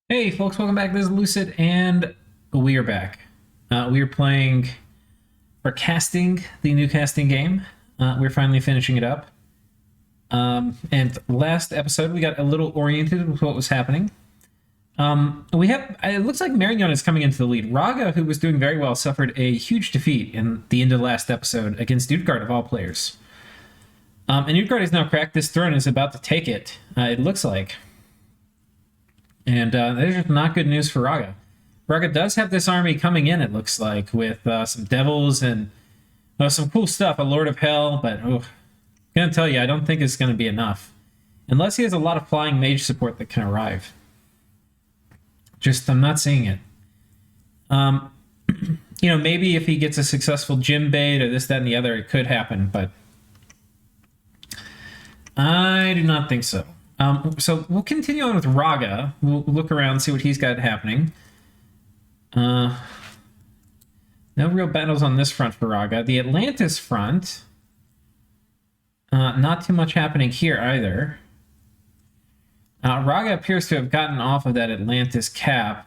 Hey folks, welcome back. This is Lucid, and we are back. We are playing, or casting, the new casting game. We're finally finishing it up. And last episode, we got a little oriented with what was happening. We have, it looks like Marignon is coming into the lead. Rhaga, who was doing very well, suffered a huge defeat in the end of the last episode against Utgard of all players. And Utgard has now cracked this throne and is about to take it, it looks like. And that is just not good news for Rhaga. Rhaga does have this army coming in, it looks like, with some devils and some cool stuff, a Lord of Hell, but I'm going to tell you, I don't think it's going to be enough. Unless he has a lot of flying mage support that can arrive. Just, I'm not seeing it. Maybe if he gets a successful gym bait or this, that, and the other, it could happen, but I do not think so. So we'll continue on with Rhaga. We'll look around, see what he's got happening. No real battles on this front for Rhaga. The Atlantis front, not too much happening here either. Rhaga appears to have gotten off of that Atlantis cap,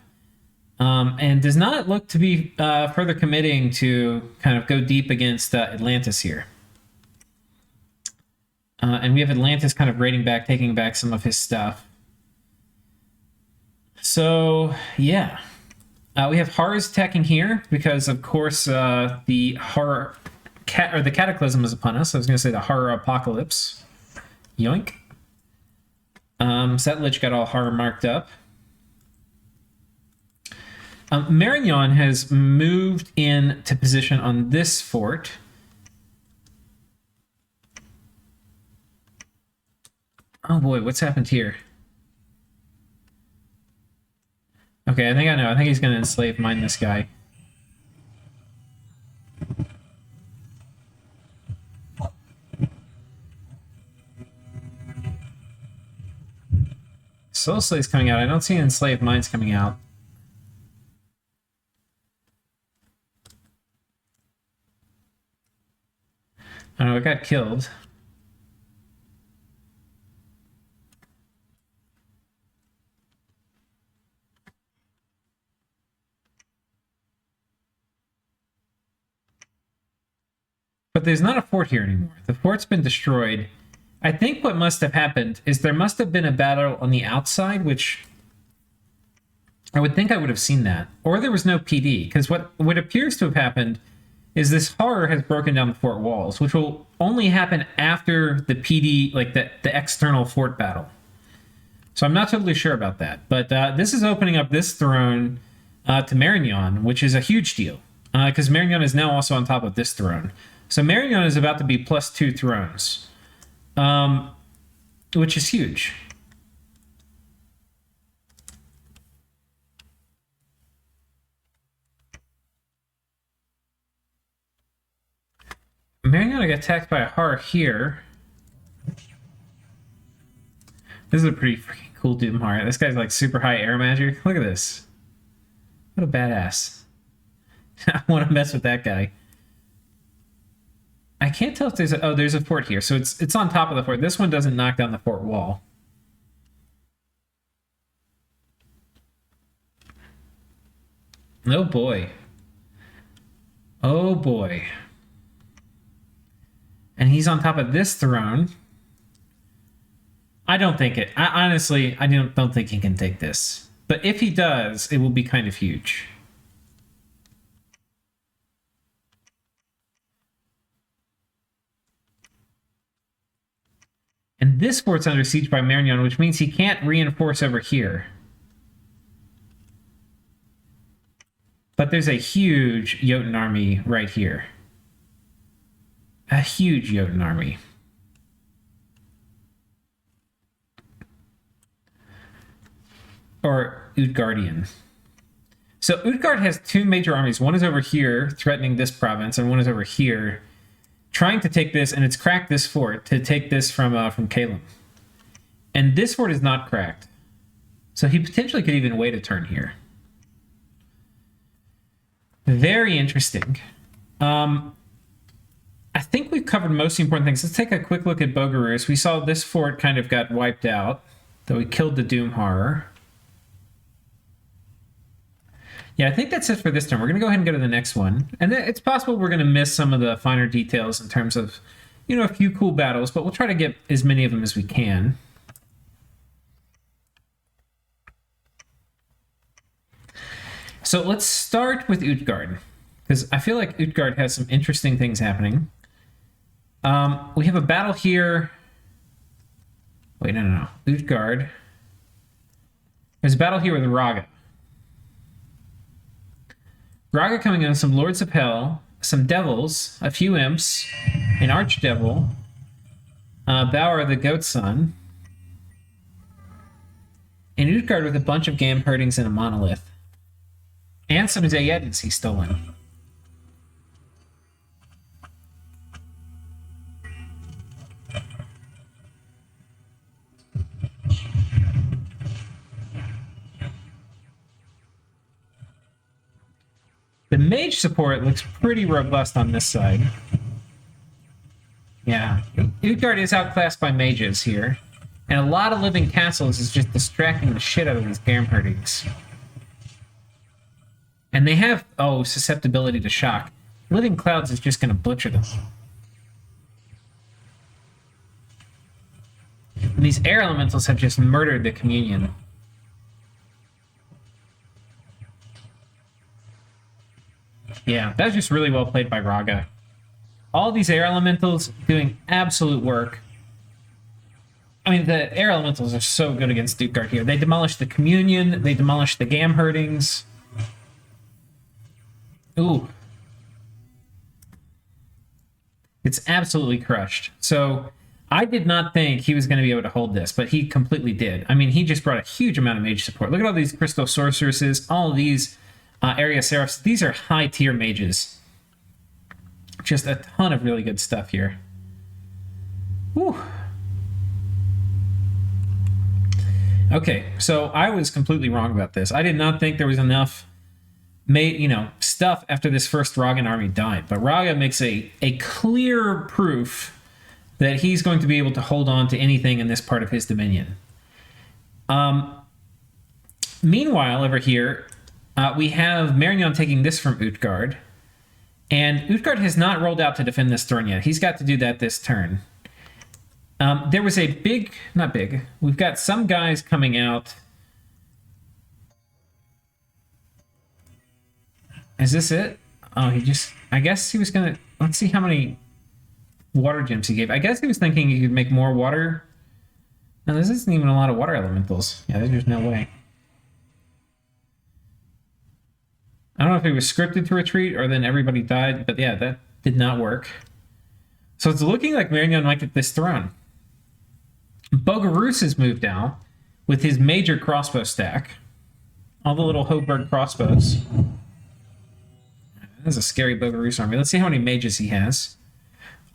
and does not look to be further committing to kind of go deep against Atlantis here. And we have Atlantis kind of raiding back, taking back some of his stuff. So, yeah. We have horrors attacking here because, of course, the horror the cataclysm is upon us. I was going to say the horror apocalypse. Yoink. That lich got all horror marked up. Marignon has moved into position on this fort. Oh boy, what's happened here? Okay, I think I know. I think he's going to enslave mine this guy. Soul Slay's coming out. I don't see enslaved mines coming out. I don't know, it got killed. But there's not a fort here anymore. The fort's been destroyed. I think what must have happened is there must have been a battle on the outside, which I would think I would have seen that. Or there was no PD, because what appears to have happened is this horror has broken down the fort walls, which will only happen after the PD, like the external fort battle. So I'm not totally sure about that. But this is opening up this throne to Marignon, which is a huge deal, because Marignon is now also on top of this throne. So Marignon is about to be +2 thrones, which is huge. Marignon got attacked by a horror here. This is a pretty freaking cool Doom Horror. This guy's like super high air magic. Look at this. What a badass. I want to mess with that guy. I can't tell if there's a... Oh, there's a fort here. So it's on top of the fort. This one doesn't knock down the fort wall. Oh, boy. Oh, boy. And he's on top of this throne. I don't think it... honestly, I don't think he can take this. But if he does, it will be kind of huge. And this fort's under siege by Marignon, which means he can't reinforce over here. But there's a huge Jotun army right here. A huge Jotun army. Or Utgardian. So Utgard has two major armies. One is over here, threatening this province, and one is over here, trying to take this, and it's cracked this fort to take this from Kalem. And this fort is not cracked. So he potentially could even wait a turn here. Very interesting. I think we've covered most of the important things. Let's take a quick look at Bogaro. We saw this fort kind of got wiped out, though we killed the Doom Horror. Yeah, I think that's it for this turn. We're going to go ahead and go to the next one. And it's possible we're going to miss some of the finer details in terms of, you know, a few cool battles, but we'll try to get as many of them as we can. So let's start with Utgard, because I feel like Utgard has some interesting things happening. We have a battle here. Wait, no. Utgard. There's a battle here with Rhaga. Rhaga coming in, some Lords of Hell, some Devils, a few Imps, an Archdevil, Bauer the Goat Son, and Utgard with a bunch of Gamherdings and a Monolith. And some Zayedins he's stolen. The mage support looks pretty robust on this side. Yeah, Utgard is outclassed by mages here. And a lot of living castles is just distracting the shit out of these Gamherdings. And they have, susceptibility to shock. Living Clouds is just going to butcher them. And these air elementals have just murdered the communion. Yeah, that's just really well played by Rhaga. All these air elementals doing absolute work. I mean, the air elementals are so good against Utgard here. They demolish the communion, they demolish the Gamherdings. Ooh. It's absolutely crushed. So I did not think he was going to be able to hold this, but he completely did. I mean, he just brought a huge amount of mage support. Look at all these Crystal Sorceresses, all of these Area Seraphs. These are high-tier mages. Just a ton of really good stuff here. Whew. Okay, so I was completely wrong about this. I did not think there was enough stuff after this first Rhagan army died. But Rhaga makes a clear proof that he's going to be able to hold on to anything in this part of his dominion. Meanwhile, over here, we have Marignon taking this from Utgard. And Utgard has not rolled out to defend this throne yet. He's got to do that this turn. There was a we've got some guys coming out. Is this it? Oh, I guess he was gonna, let's see how many water gems he gave. I guess he was thinking he could make more water. No, this isn't even a lot of water elementals. Yeah, there's no way. I don't know if he was scripted to retreat or then everybody died, but yeah, that did not work. So it's looking like Marignon might get this throne. Bogaro has moved out with his major crossbow stack. All the little Hoberg crossbows. That's a scary Bogaro army. Let's see how many mages he has.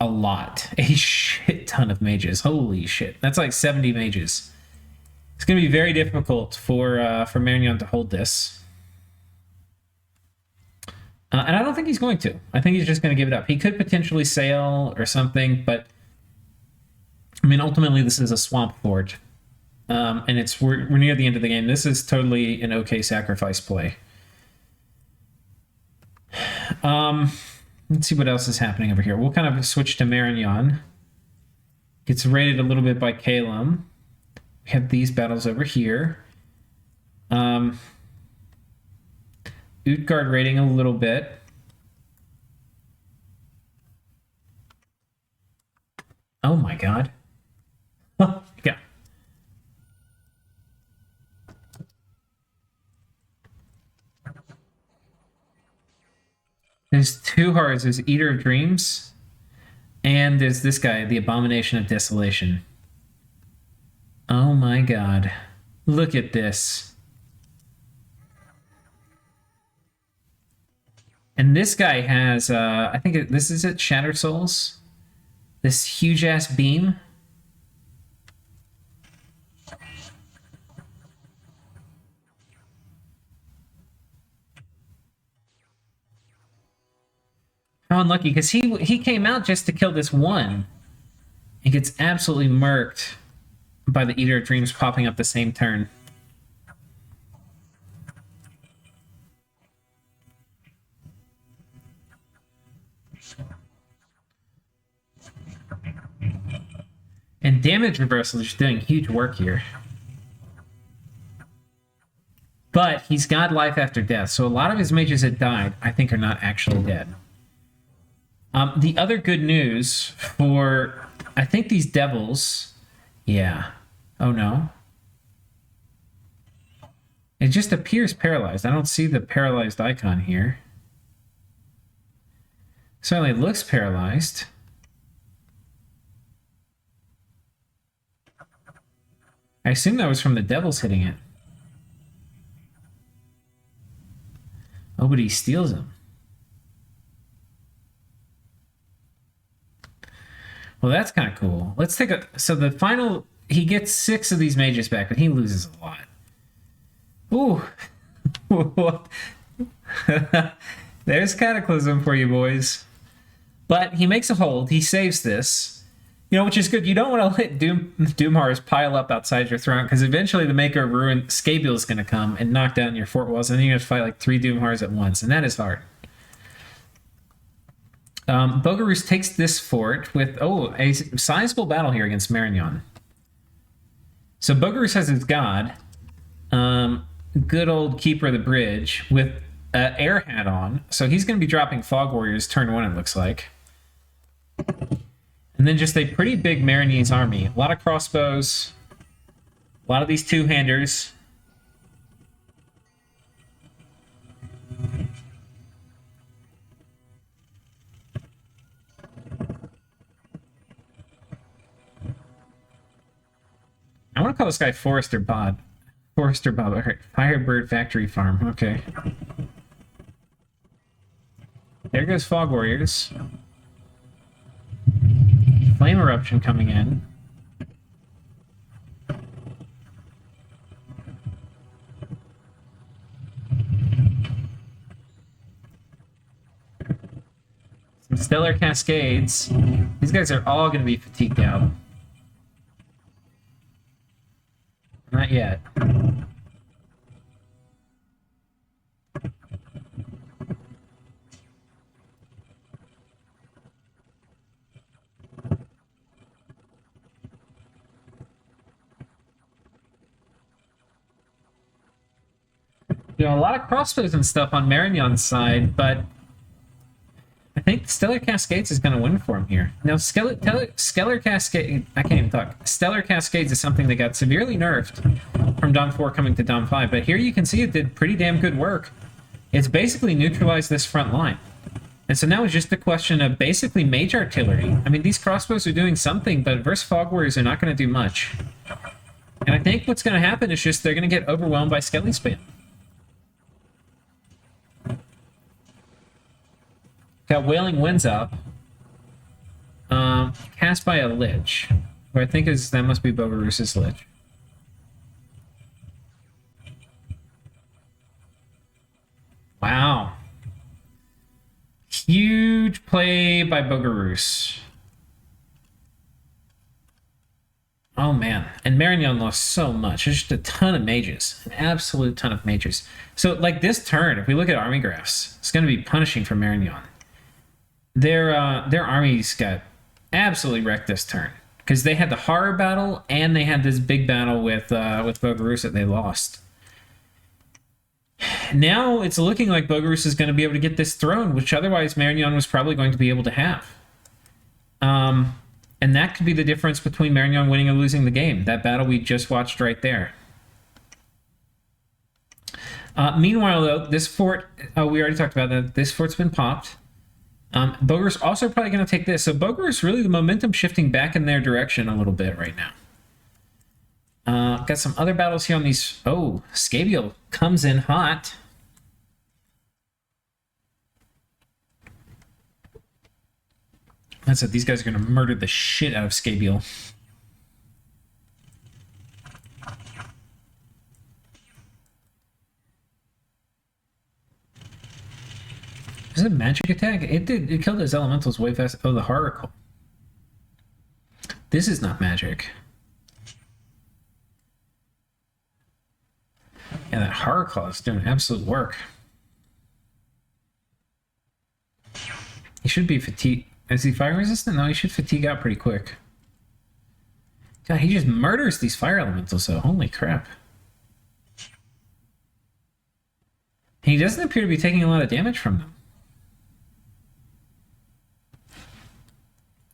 A lot. A shit ton of mages. Holy shit. That's like 70 mages. It's going to be very difficult for Marignon to hold this. And I don't think he's going to. I think he's just going to give it up. He could potentially sail or something, but I mean, ultimately, this is a swamp fort. And we're near the end of the game. This is totally an okay sacrifice play. Let's see what else is happening over here. We'll kind of switch to Marignon. Gets raided a little bit by Calum. We have these battles over here. Utgard raiding a little bit. Oh my god. Yeah. There's two hearts. There's Eater of Dreams. And there's this guy, the Abomination of Desolation. Oh my god. Look at this. And this guy has, I think this is it, Shattered Souls. This huge-ass beam. How unlucky, because he came out just to kill this one. He gets absolutely murked by the Eater of Dreams popping up the same turn. damage reversal is doing huge work here. But he's got life after death, so a lot of his mages that died, I think, are not actually dead. The other good news for, I think, these devils... Yeah. Oh, no. It just appears paralyzed. I don't see the paralyzed icon here. Certainly looks paralyzed. I assume that was from the devils hitting it. Oh, but he steals him. Well, that's kind of cool. Let's take a... So the final... He gets 6 of these mages back, but he loses a lot. Ooh. There's Cataclysm for you, boys. But he makes a hold. He saves this. You know, which is good. You don't want to let Doomhars pile up outside your throne, because eventually the Maker of Ruin, Skabiel, is going to come and knock down your fort walls, and then you have to fight like 3 Doomhars at once, and that is hard. Bogaro takes this fort with, a sizable battle here against Marignon. So Bogaro has his god, good old Keeper of the Bridge, with air hat on, so he's going to be dropping Fog Warriors turn 1, it looks like. And then just a pretty big Marignese army. A lot of crossbows. A lot of these two-handers. I want to call this guy Forester Bob. Forester Bob. Right. Firebird Factory Farm. Okay. There goes Fog Warriors. Flame Eruption coming in. Some Stellar Cascades. These guys are all going to be fatigued out. Not yet. You know, a lot of crossbows and stuff on Marignon's side, but I think Stellar Cascades is going to win for him here. Now, Stellar Cascade, I can't even talk. Stellar Cascades is something that got severely nerfed from Dom 4 coming to Dom 5, but here you can see it did pretty damn good work. It's basically neutralized this front line. And so now it's just a question of basically mage artillery. I mean, these crossbows are doing something, but versus Fog Warriors are not going to do much. And I think what's going to happen is just they're going to get overwhelmed by Skelly Spam. Got Wailing Winds up. Cast by a Lich. Who I think that must be Bogaroos's Lich. Wow. Huge play by Bogaroos. Oh man. And Marignon lost so much. There's just a ton of mages. An absolute ton of mages. So like this turn, if we look at army graphs, it's going to be punishing for Marignon. Their armies got absolutely wrecked this turn because they had the horror battle and they had this big battle with Bogaroos that they lost. Now it's looking like Bogaroos is going to be able to get this throne, which otherwise Marignon was probably going to be able to have. And that could be the difference between Marignon winning and losing the game. That battle we just watched right there. Meanwhile, though, this fort, we already talked about that. This fort's been popped. Bogaroos also probably going to take this. So Bogaroos really the momentum shifting back in their direction a little bit right now. Got some other battles here on these. Oh, Skabiel comes in hot. That's it. These guys are going to murder the shit out of Skabiel. Is it a magic attack? It killed his elementals way fast. Oh, the Horror. This is not magic. Yeah, that Horror Claw is doing absolute work. He should be fatigued. Is he fire resistant? No, he should fatigue out pretty quick. God, he just murders these fire elementals, so holy crap. He doesn't appear to be taking a lot of damage from them.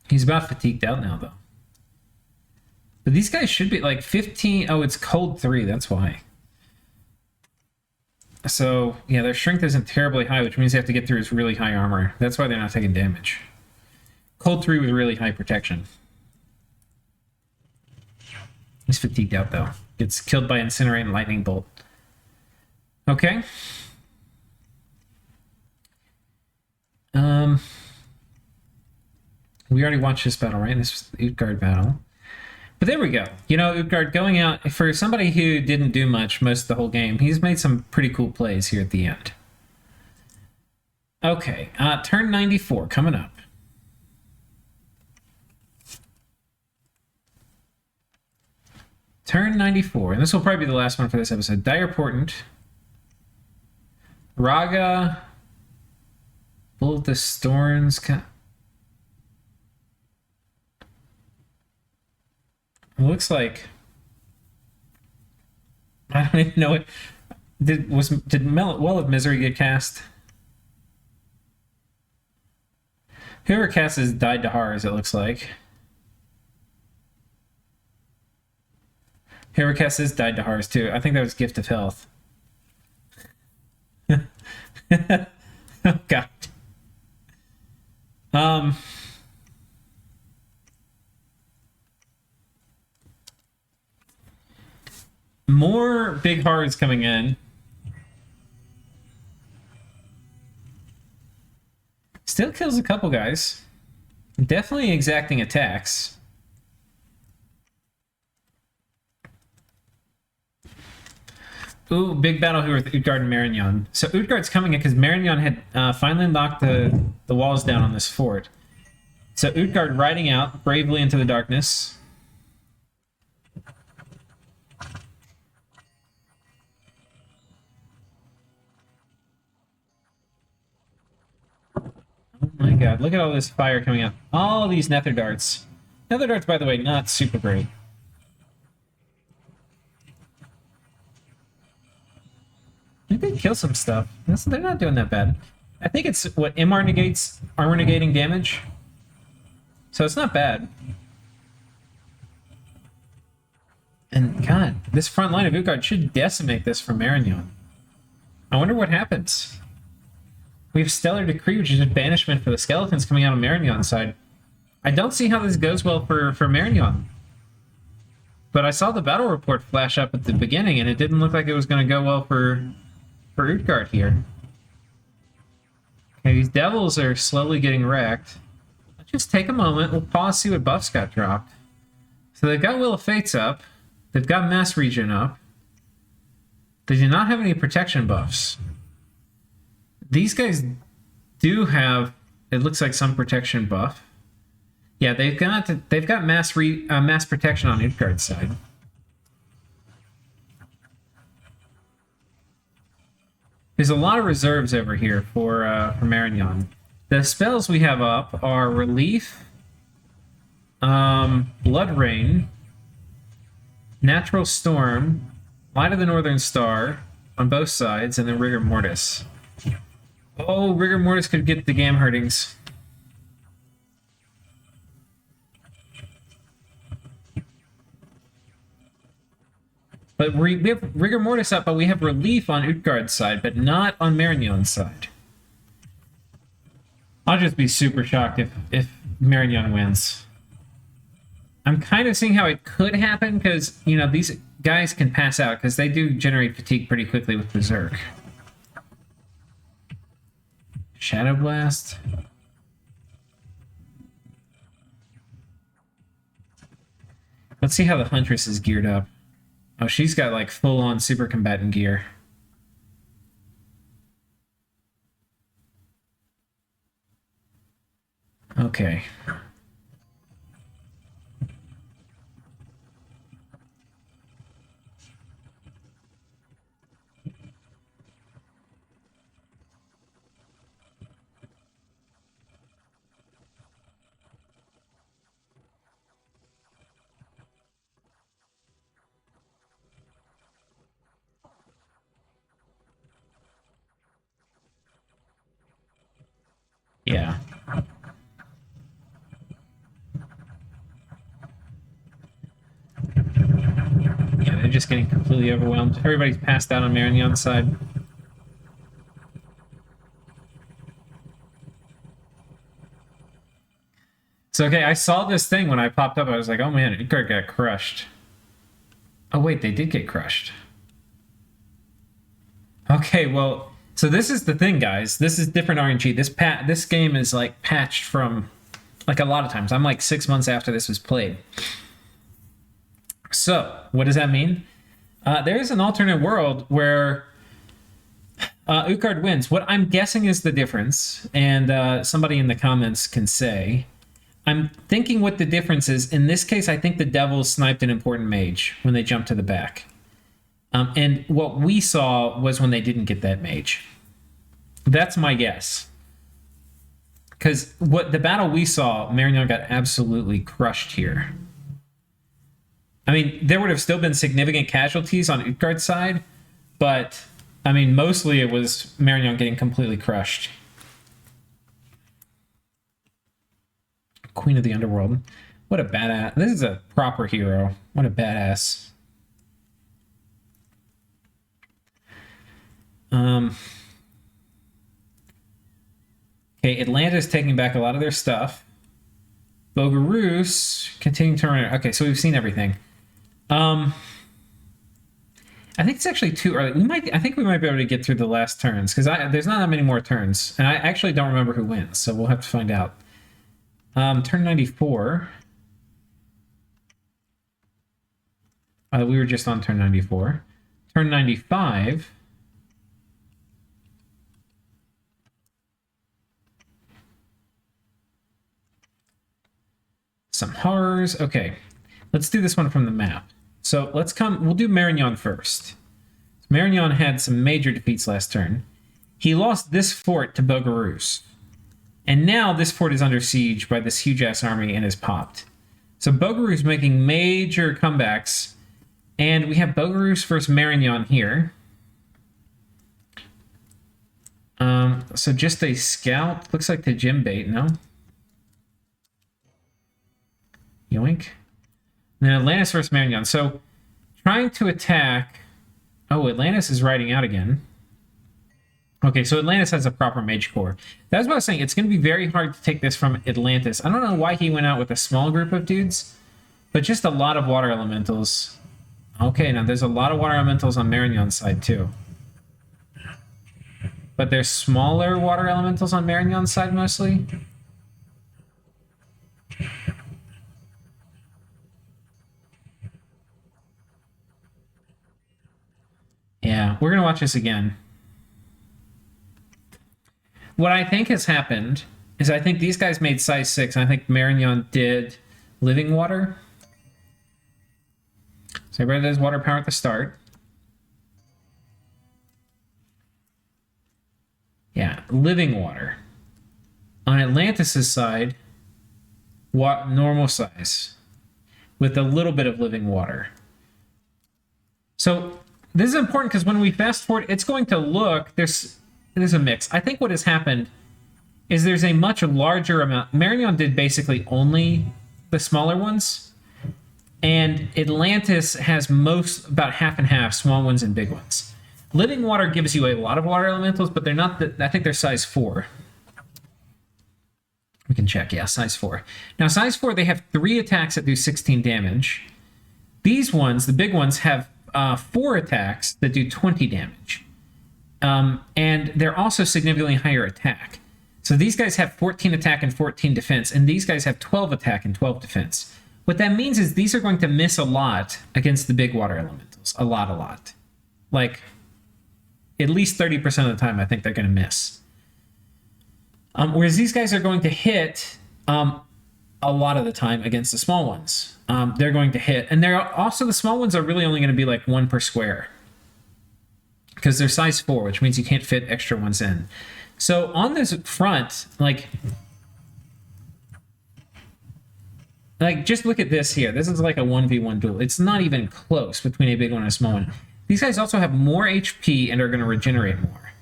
He's about fatigued out now, though. But these guys should be like 15. Oh, it's cold 3. That's why. So, yeah, their strength isn't terribly high, which means they have to get through his really high armor. That's why they're not taking damage. Cold 3 with really high protection. He's fatigued out, though. Gets killed by Incinerate and Lightning Bolt. Okay. We already watched this battle, right? This was the Utgard battle. But there we go. You know, Utgard going out, for somebody who didn't do much most of the whole game, he's made some pretty cool plays here at the end. Okay, turn 94 coming up. Turn 94, and this will probably be the last one for this episode. Dire Portent. Rhaga. Bull of the Storms. It looks like I don't even know it. Did Well of Misery get cast? Whoever cast has died to Horrors, it looks like. Whoever cast this died to Horrors too. I think that was Gift of Health. Oh god. More big horrors coming in. Still kills a couple guys. Definitely exacting attacks. Ooh, big battle here with Utgard and Marignon. So Utgard's coming in because Marignon had finally knocked the walls down on this fort. So Utgard riding out bravely into the darkness. Oh my god, look at all this fire coming out. All these nether darts. Nether darts, by the way, not super great. They did kill some stuff. They're not doing that bad. I think it's what MR negates armor negating damage. So it's not bad. And god, this front line of Utgard should decimate this from Marignon. I wonder what happens. We have Stellar Decree, which is a banishment for the skeletons coming out on Marignon's side. I don't see how this goes well for Marignon. But I saw the battle report flash up at the beginning, and it didn't look like it was going to go well for Utgard here. Okay, these devils are slowly getting wrecked. Let's just take a moment. We'll pause, see what buffs got dropped. So they've got Will of Fates up. They've got Mass Regen up. They do not have any protection buffs. These guys do have, it looks like, some protection buff. Yeah, they've got mass protection on Utgard's side. There's a lot of reserves over here for Marignon. The spells we have up are Relief, Blood Rain, Natural Storm, Light of the Northern Star on both sides, and then Rigor Mortis. Oh, Rigor Mortis could get the Gam Herdings. But we have Rigor Mortis up, but we have Relief on Utgard's side, but not on Marignon's side. I'll just be super shocked if Marignon wins. I'm kind of seeing how it could happen, because, you know, these guys can pass out, because they do generate fatigue pretty quickly with Berserk. Shadow Blast. Let's see how the Huntress is geared up. Oh, she's got like full-on super combatant gear. Okay. just getting completely overwhelmed. Everybody's passed out on Marignon's side. So, okay, I saw this thing when I popped up. I was like, oh man, Utgard got crushed. Oh wait, they did get crushed. Okay, well, so this is the thing, guys. This is different RNG. This game is like patched from like a lot of times. I'm like 6 months after this was played. So, what does that mean? There is an alternate world where Utgard wins. What I'm guessing is the difference, and somebody in the comments can say. I'm thinking what the difference is. In this case, I think the devils sniped an important mage when they jumped to the back. And what we saw was when they didn't get that mage. That's my guess. Because what the battle we saw, Marignon got absolutely crushed here. I mean, there would have still been significant casualties on Utgard's side, but, I mean, mostly it was Marignon getting completely crushed. Queen of the Underworld. What a badass. This is a proper hero. What a badass. Okay, Atlanta's taking back a lot of their stuff. Bogaroos continuing to run. Okay, so we've seen everything. I think it's actually too early. I think we might be able to get through the last turns because there's not that many more turns, and I actually don't remember who wins, so we'll have to find out. Turn 94. We were just on turn 94. Turn 95. Some horrors. Okay, let's do this one from the map. So we'll do Marignon first. Marignon had some major defeats last turn. He lost this fort to Bogaroos. And now this fort is under siege by this huge-ass army and is popped. So Bogaroos making major comebacks. And we have Bogaroos versus Marignon here. So just a scout. Looks like the gym bait, no? Yoink. And then Atlantis versus Marignon. So trying to attack... Oh, Atlantis is riding out again. Okay, so Atlantis has a proper mage core. That's what I was saying. It's going to be very hard to take this from Atlantis. I don't know why he went out with a small group of dudes, but just a lot of water elementals. Okay, now there's a lot of water elementals on Marignon's side too. But there's smaller water elementals on Marignon's side mostly. Yeah, we're going to watch this again. What I think has happened is I think these guys made size 6, and I think Marignon did living water. So everybody does water power at the start. Yeah, living water. On Atlantis' side, normal size with a little bit of living water. So this is important because when we fast forward, it's going to look, there's a mix. I think what has happened is there's a much larger amount. Marignon did basically only the smaller ones, and Atlantis has about half and half, small ones and big ones. Living water gives you a lot of water elementals, but they're not, I think they're size 4. We can check, yeah, size 4. Now, size 4, they have 3 attacks that do 16 damage. These ones, the big ones, have 4 attacks that do 20 damage. And they're also significantly higher attack. So these guys have 14 attack and 14 defense, and these guys have 12 attack and 12 defense. What that means is these are going to miss a lot against the big water elementals. A lot. Like, at least 30% of the time, I think they're going to miss. Whereas these guys are going to hit a lot of the time against the small ones. They're going to hit. And they're also, the small ones are really only going to be like 1 per square. Because they're size 4, which means you can't fit extra ones in. So on this front, like just look at this here. This is like a 1v1 duel. It's not even close between a big one and a small one. These guys also have more HP and are going to regenerate more.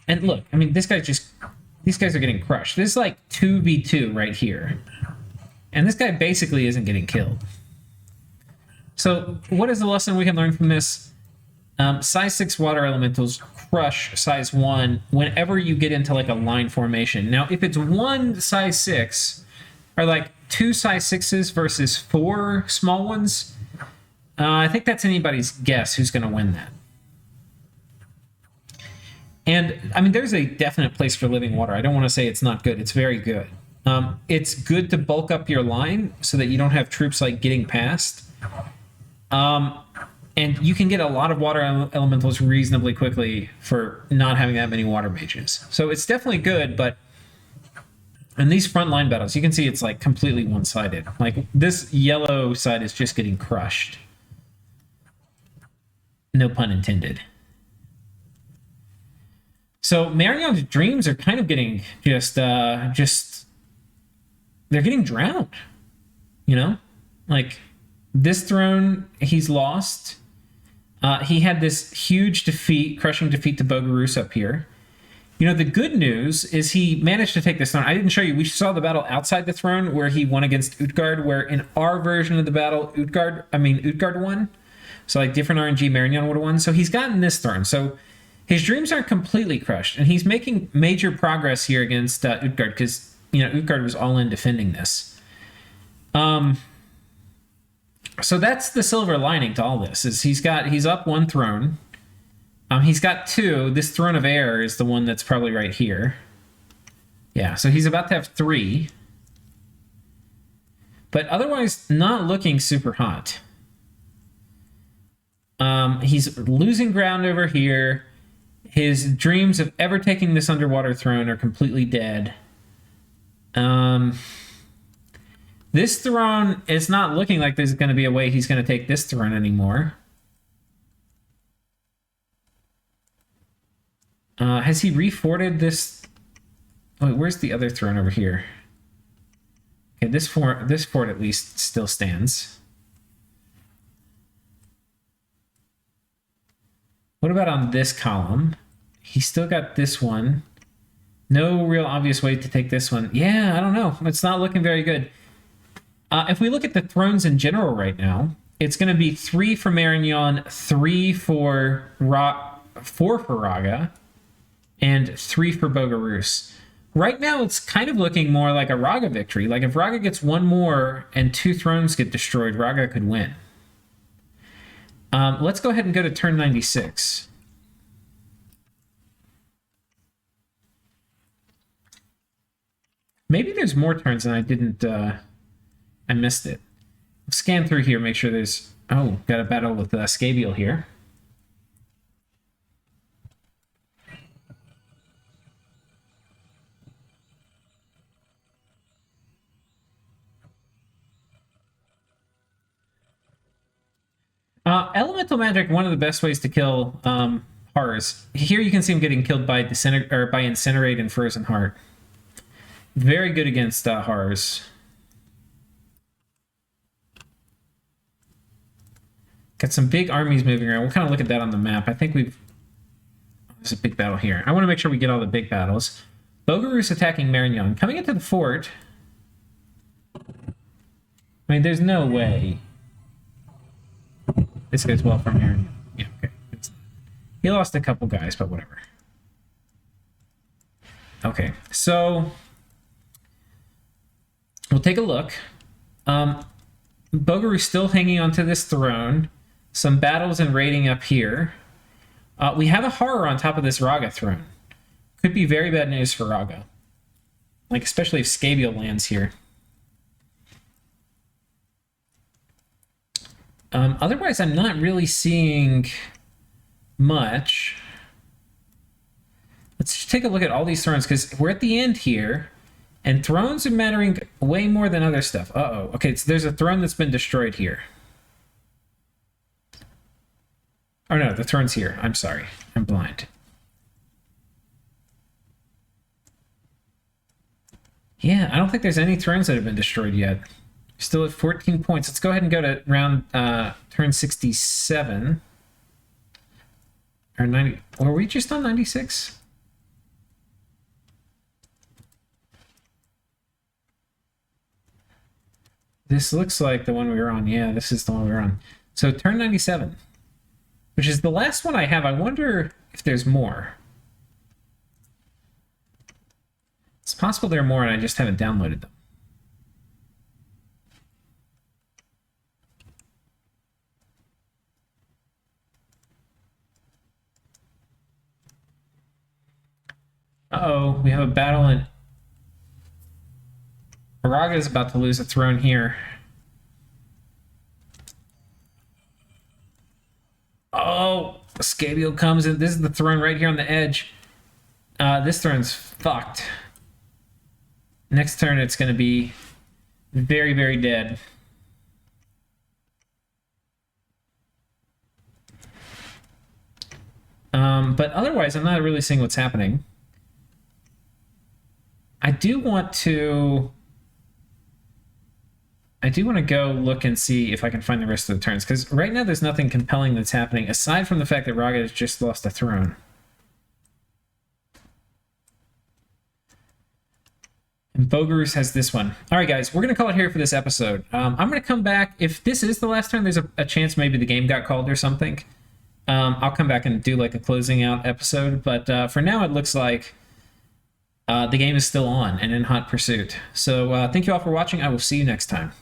And look, I mean, these guys are getting crushed. This is like 2v2 right here. And this guy basically isn't getting killed. So what is the lesson we can learn from this? Size 6 water elementals crush size 1 whenever you get into like a line formation. Now, if it's one size 6 or like 2 size 6s versus 4 small ones, I think that's anybody's guess who's going to win that. And I mean, there's a definite place for living water. I don't want to say it's not good. It's very good. It's good to bulk up your line so that you don't have troops like getting past. And you can get a lot of water elementals reasonably quickly for not having that many water mages. So it's definitely good, but in these frontline battles, you can see it's like completely one-sided. Like this yellow side is just getting crushed. No pun intended. So Marignon's dreams are kind of getting they're getting drowned. You know? Like this throne, he's lost. He had this huge defeat, crushing defeat to Bogaro up here. You know, the good news is he managed to take this throne. I didn't show you. We saw the battle outside the throne where he won against Utgard, where in our version of the battle, Utgard won. So like different RNG, Marignon would have won. So he's gotten this throne. So his dreams aren't completely crushed. And he's making major progress here against Utgard because, you know, Utgard was all in defending this. So that's the silver lining to all this, is he's up one throne. He's got two. This throne of air is the one that's probably right here. Yeah, so he's about to have 3. But otherwise, not looking super hot. He's losing ground over here. His dreams of ever taking this underwater throne are completely dead. This throne is not looking like there's going to be a way he's going to take this throne anymore. Has he reforted this? Wait, where's the other throne over here? Okay, this fort at least still stands. What about on this column? He's still got this one. No real obvious way to take this one. Yeah, I don't know. It's not looking very good. If we look at the thrones in general right now, it's going to be 3 for Marignon, 4 for Rhaga, and 3 for Bogaro. Right now, it's kind of looking more like a Rhaga victory. Like if Rhaga gets 1 more and 2 thrones get destroyed, Rhaga could win. Let's go ahead and go to turn 96. Maybe there's more turns and I didn't... I missed it. Scan through here, make sure there's... Oh, got a battle with Scabiel here. Elemental magic, one of the best ways to kill horrors. Here you can see him getting killed by Incinerate and Frozen Heart. Very good against horrors. Got some big armies moving around. We'll kind of look at that on the map. I think there's a big battle here. I want to make sure we get all the big battles. Bogaro's attacking Marignon. Coming into the fort. I mean, there's no way this goes well for Marignon. Yeah, okay. He lost a couple guys, but whatever. Okay, so we'll take a look. Bogaro's still hanging onto this throne. Some battles and raiding up here. We have a horror on top of this Rhaga throne. Could be very bad news for Rhaga. Like, especially if Scabiel lands here. Otherwise, I'm not really seeing much. Let's just take a look at all these thrones, because we're at the end here, and thrones are mattering way more than other stuff. Uh-oh. Okay, so there's a throne that's been destroyed here. Oh no, the throne's here. I'm sorry. I'm blind. Yeah, I don't think there's any thrones that have been destroyed yet. Still at 14 points. Let's go ahead and go to round turn 67. Or 90. Were we just on 96? This looks like the one we were on. Yeah, this is the one we were on. So turn 97, which is the last one I have. I wonder if there's more. It's possible there are more and I just haven't downloaded them. Uh-oh, we have a battle and Rhaga is about to lose a throne here. Oh, Scabio comes in. This is the throne right here on the edge. This throne's fucked. Next turn, it's going to be very, very dead. But otherwise, I'm not really seeing what's happening. I do want to go look and see if I can find the rest of the turns, because right now there's nothing compelling that's happening, aside from the fact that Rhaga has just lost a throne. And Bogarus has this one. All right, guys, we're going to call it here for this episode. I'm going to come back. If this is the last turn, there's a chance maybe the game got called or something. I'll come back and do like a closing out episode. But for now, it looks like the game is still on and in hot pursuit. So thank you all for watching. I will see you next time.